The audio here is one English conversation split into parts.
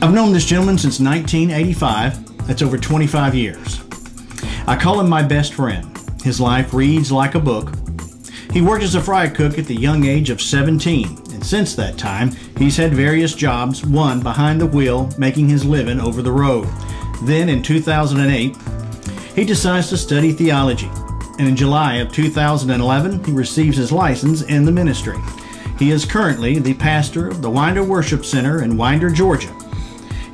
I've known this gentleman since 1985. That's over 25 years. I call him my best friend. His life reads like a book. He worked as a fry cook at the young age of 17, and since that time, he's had various jobs, one behind the wheel, making his living over the road. Then in 2008, he decides to study theology, and in July of 2011, he receives his license in the ministry. He is currently the pastor of the Winder Worship Center in Winder, Georgia.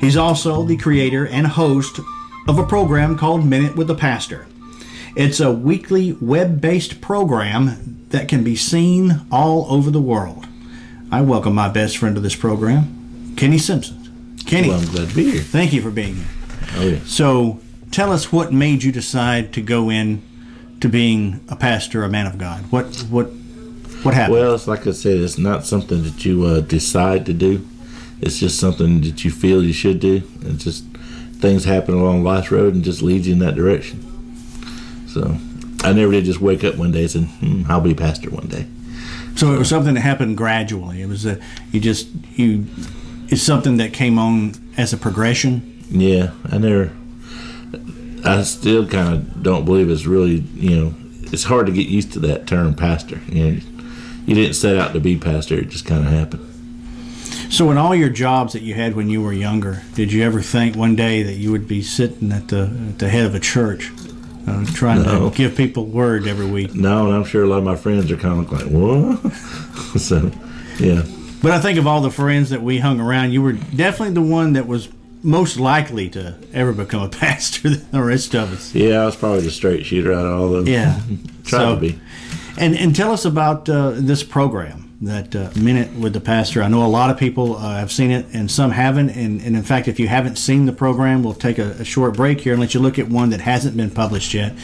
He's also the creator and host of a program called Minute with the Pastor. It's a weekly web-based program that can be seen all over the world. I welcome my best friend to this program, Kenny Simpson. Kenny. Well, I'm glad to be here. Thank you for being here. Oh, yeah. So tell us what made you decide to go in to being a pastor, a man of God. What happened? Well, it's like I said, it's not something that you decide to do. It's just something that you feel you should do. It's just things happen along life's road and just lead you in that direction. So I never did just wake up one day and say, I'll be pastor one day. So it was something that happened gradually. It was it's something that came on as a progression. Yeah, I still kind of don't believe it's really, it's hard to get used to that term pastor. You didn't set out to be pastor, it just kind of happened. So in all your jobs that you had when you were younger, did you ever think one day that you would be sitting at the head of a church trying to give people word every week? No, and I'm sure a lot of my friends are kind of like, what? So, yeah. But I think of all the friends that we hung around, you were definitely the one that was most likely to ever become a pastor than the rest of us. Yeah, I was probably the straight shooter out of all those. Yeah. Tried to be. And tell us about this program, that Minute with the Pastor. I know a lot of people have seen it and some haven't. And in fact, if you haven't seen the program, we'll take a short break here and let you look at one that hasn't been published yet.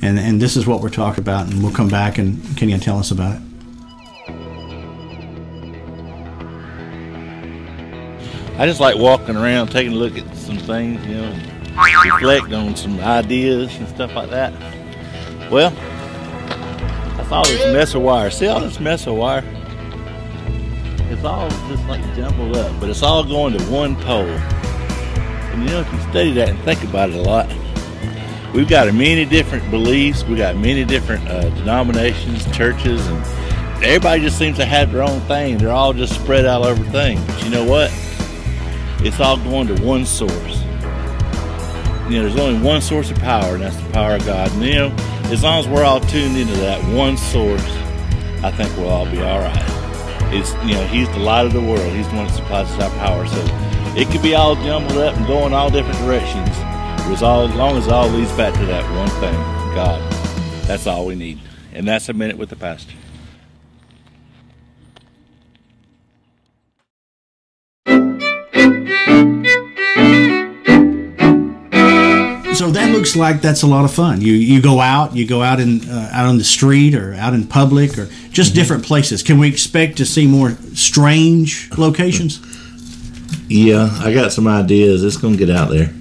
And this is what we're talking about. And we'll come back and can you tell us about it? I just like walking around, taking a look at some things, reflect on some ideas and stuff like that. Well, I saw this mess of wire. See all this mess of wire? It's all just like jumbled up, but it's all going to one pole. And if you study that and think about it a lot, we've got many different beliefs, we got many different denominations, churches, and everybody just seems to have their own thing. They're all just spread out over things. But you know what? It's all going to one source. There's only one source of power, and that's the power of God. And as long as we're all tuned into that one source, I think we'll all be all right. He's the light of the world. He's the one that supplies us our power. So it could be all jumbled up and going all different directions. As long as it all leads back to that one thing, God. That's all we need. And that's a Minute with the Pastor. So that looks like that's a lot of fun. You go out out on the street or out in public or just different places. Can we expect to see more strange locations? Yeah, I got some ideas. It's going to get out there.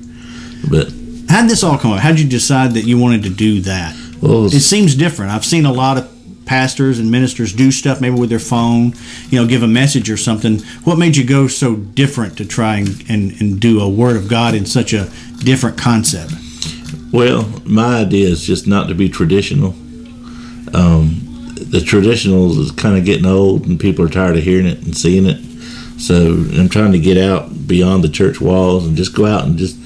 But how did this all come up? How did you decide that you wanted to do that? Well, it seems different. I've seen a lot of pastors and ministers do stuff maybe with their phone, give a message or something. What made you go so different to try and do a Word of God in such a different concept? Well, my idea is just not to be traditional. The traditional is kind of getting old and people are tired of hearing it and seeing it. So I'm trying to get out beyond the church walls and just go out and just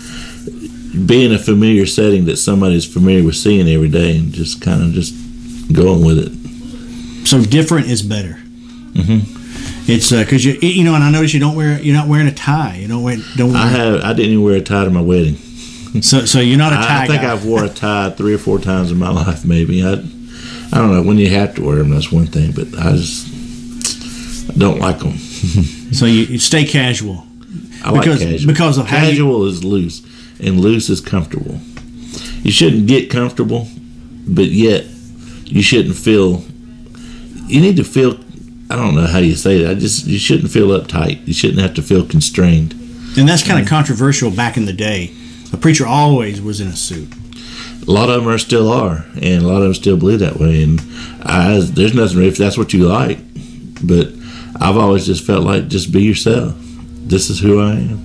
be in a familiar setting that somebody's familiar with seeing every day and just kind of just going with it. So different is better. Mm-hmm. It's because and I notice you're not wearing a tie. I didn't even wear a tie to my wedding. So you're not a tie guy. I think I've wore a tie 3 or 4 times in my life, maybe. I don't know. When you have to wear them, that's one thing, but I don't like them. So you stay casual. I like casual. Because of casual is loose, and loose is comfortable. You shouldn't get comfortable, but yet you shouldn't feel. You need to feel. I don't know how you say that. You shouldn't feel uptight. You shouldn't have to feel constrained. And that's kind of controversial back in the day. A preacher always was in a suit. A lot of them still are, and a lot of them still believe that way. And there's nothing if that's what you like. But I've always just felt like just be yourself. This is who I am.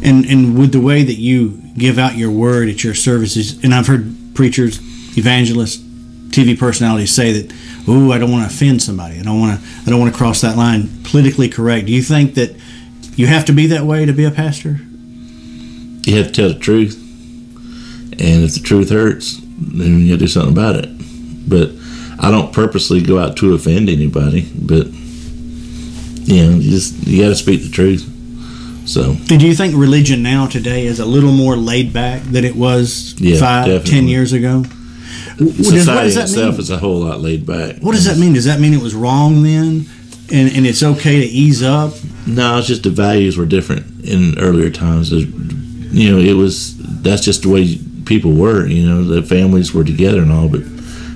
And with the way that you give out your word at your services, and I've heard preachers, evangelists, TV personalities say that, "Oh, I don't want to offend somebody. I don't want to cross that line." Politically correct. Do you think that you have to be that way to be a pastor? You have to tell the truth, and if the truth hurts, then you have to do something about it. But I don't purposely go out to offend anybody. But you got to speak the truth. So, do you think religion now today is a little more laid back than it was 5-10 years ago? Society itself is a whole lot laid back. What does that mean? Does that mean it was wrong then, and it's okay to ease up? No, it's just the values were different in earlier times. That's just the way people were. The families were together and all, but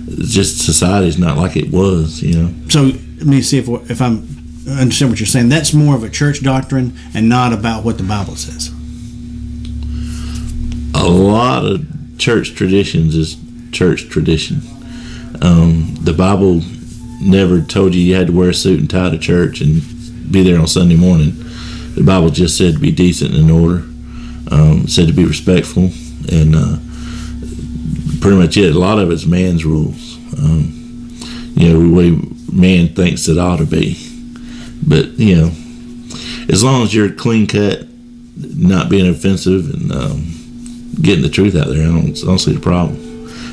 it's just society's not like it was. So let me see if I understand what you're saying. That's more of a church doctrine and not about what the Bible says. A lot of church traditions is church tradition. The Bible never told you had to wear a suit and tie to church and be there on Sunday morning. The Bible just said to be decent and in order, said to be respectful, and pretty much it. A lot of it's man's rules, the way man thinks it ought to be. But as long as you're clean cut, not being offensive, and getting the truth out there, I don't see the problem.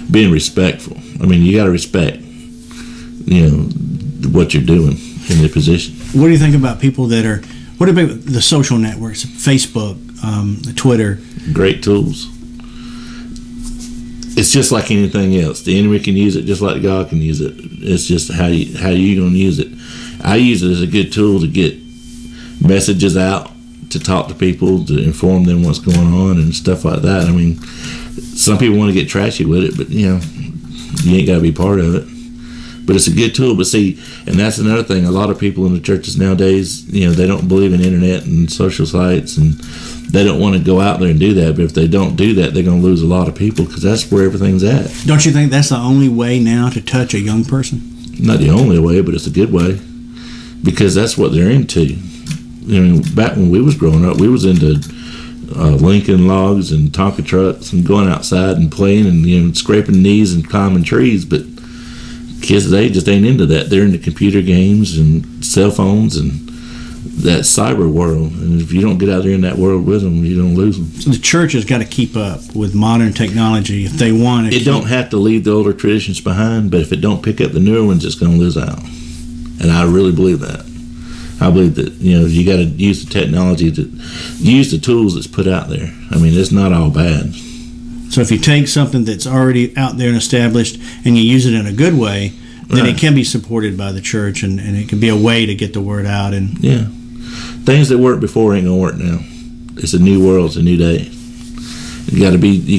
Being respectful. I mean, you got to respect, what you're doing in your position. What do you think about people that are? What about the social networks, Facebook, Twitter? Great tools. It's just like anything else. The enemy can use it just like God can use it. It's just how you going to use it. I use it as a good tool to get messages out, to talk to people, to inform them what's going on and stuff like that. I mean, some people want to get trashy with it, but you ain't got to be part of it. But it's a good tool. But see, and that's another thing. A lot of people in the churches nowadays, they don't believe in internet and social sites, and they don't want to go out there and do that. But if they don't do that, they're going to lose a lot of people, because that's where everything's at. Don't you think that's the only way now to touch a young person? Not the only way, but it's a good way, because that's what they're into. Back when we was growing up, we was into Lincoln logs and Tonka trucks and going outside and playing and scraping knees and climbing trees. But kids today just ain't into that. They're into computer games and cell phones and that cyber world. And if you don't get out there in that world with them, you don't lose them. So the church has got to keep up with modern technology if they want it. It don't have to leave the older traditions behind, but if it don't pick up the newer ones, it's going to lose out. And I really believe that. I believe that you got to use the technology, to use the tools that's put out there. I mean, it's not all bad. So if you take something that's already out there and established and you use it in a good way, then it can be supported by the church, and it can be a way to get the word out. And things that worked before ain't gonna work now. It's a new world. It's a new day. You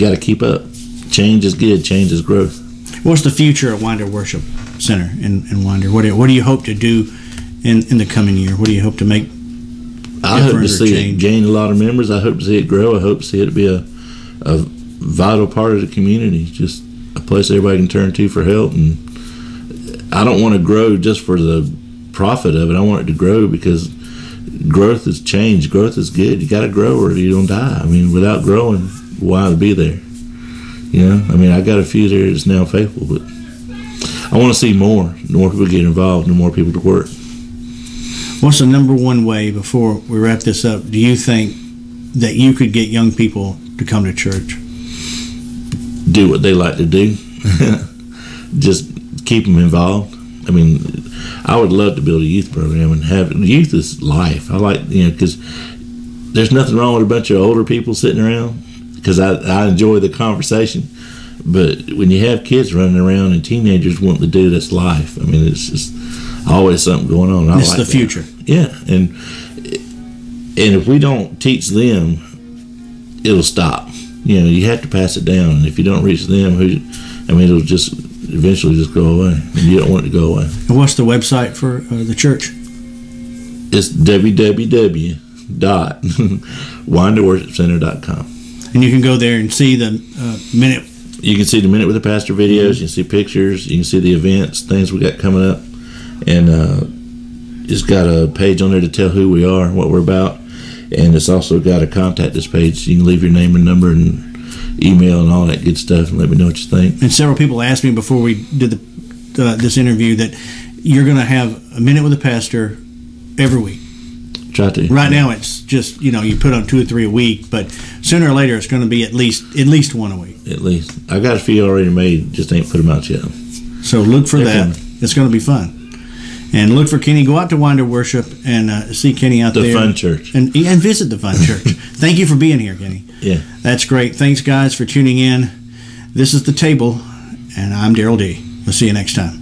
got to keep up. Change is good. Change is growth. What's the future of Winder Worship Center in Winder? What do you hope to do in the coming year? What do you hope to make? I hope to see it gain a lot of members. I hope to see it grow. I hope to see it be a vital part of the community, just a place everybody can turn to for help. And I don't want to grow just for the profit of it. I want it to grow because growth is change. Growth is good. You got to grow or you don't die. I mean, without growing, why be there? I mean, I got a few there that's now faithful, but I want to see more people get involved and more people to work. What's the number one way, before we wrap this up, do you think that you could get young people to come to church? Do what they like to do. Just keep them involved. I mean, I would love to build a youth program and have youth is life. I like, because there's nothing wrong with a bunch of older people sitting around, because I enjoy the conversation. But when you have kids running around and teenagers wanting to do this life, I mean, it's just always something going on. It's the future. Yeah, and if we don't teach them, it'll stop. You have to pass it down, and if you don't reach them, it'll just eventually just go away, and you don't want it to go away. And what's the website for the church? It's www.winderworshipcenter.com. And you can go there and see the minute. You can see the Minute with the Pastor videos. You can see pictures. You can see the events, things we got coming up, and it's got a page on there to tell who we are and what we're about. And it's also got a contact us page. You can leave your name and number and email and all that good stuff, and let me know what you think. And several people asked me before we did this interview that you're going to have a minute with a pastor every week. Try to. Right now, it's just you put on 2 or 3 a week, but sooner or later, it's going to be at least one a week. At least I got a few already made, just ain't put them out yet. So look for that. It's going to be fun. And look for Kenny. Go out to Winder Worship and see Kenny out there. The Fun Church. And visit the Fun Church. Thank you for being here, Kenny. Yeah. That's great. Thanks, guys, for tuning in. This is The Table, and I'm Daryl D. We'll see you next time.